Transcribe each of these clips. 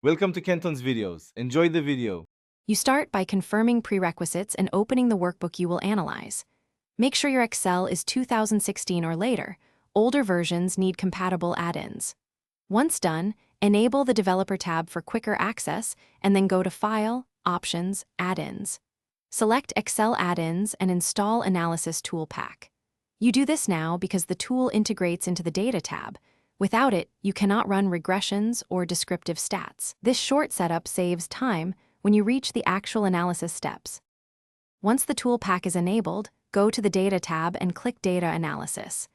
Welcome to Kenton's videos. Enjoy the video. You start by confirming prerequisites and opening the workbook you will analyze. Make sure your Excel is 2016 or later. Older versions need compatible add-ins. Once done, enable the Developer tab for quicker access and then go to File, Options, Add-ins. Select Excel Add-ins and install Analysis Tool Pack. You do this now because the tool integrates into the Data tab. Without it, you cannot run regressions or descriptive stats. This short setup saves time when you reach the actual analysis steps. Once the tool pack is enabled, go to the Data tab and click Data Analysis.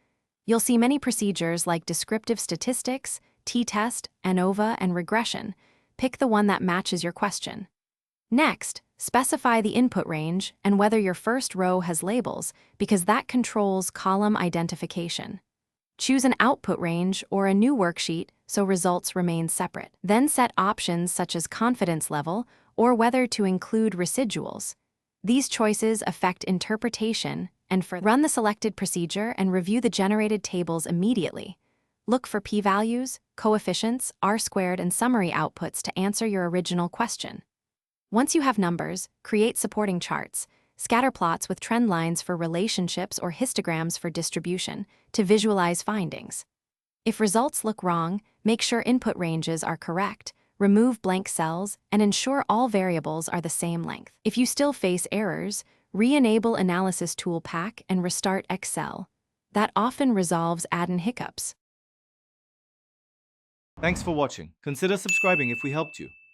You'll see many procedures like descriptive statistics, t-test, ANOVA, and regression. Pick the one that matches your question. Next, specify the input range and whether your first row has labels, because that controls column identification. Choose an output range or a new worksheet so results remain separate. Then set options such as confidence level or whether to include residuals. These choices affect interpretation and run the selected procedure and review the generated tables immediately. Look for p-values, coefficients, r-squared, and summary outputs to answer your original question. Once you have numbers, create supporting charts, scatter plots with trend lines for relationships or histograms for distribution to visualize findings. If results look wrong, make sure input ranges are correct, remove blank cells, and ensure all variables are the same length. If you still face errors, re-enable Analysis Tool Pack and restart Excel. That often resolves add-in hiccups. Thanks for watching. Consider subscribing if we helped you.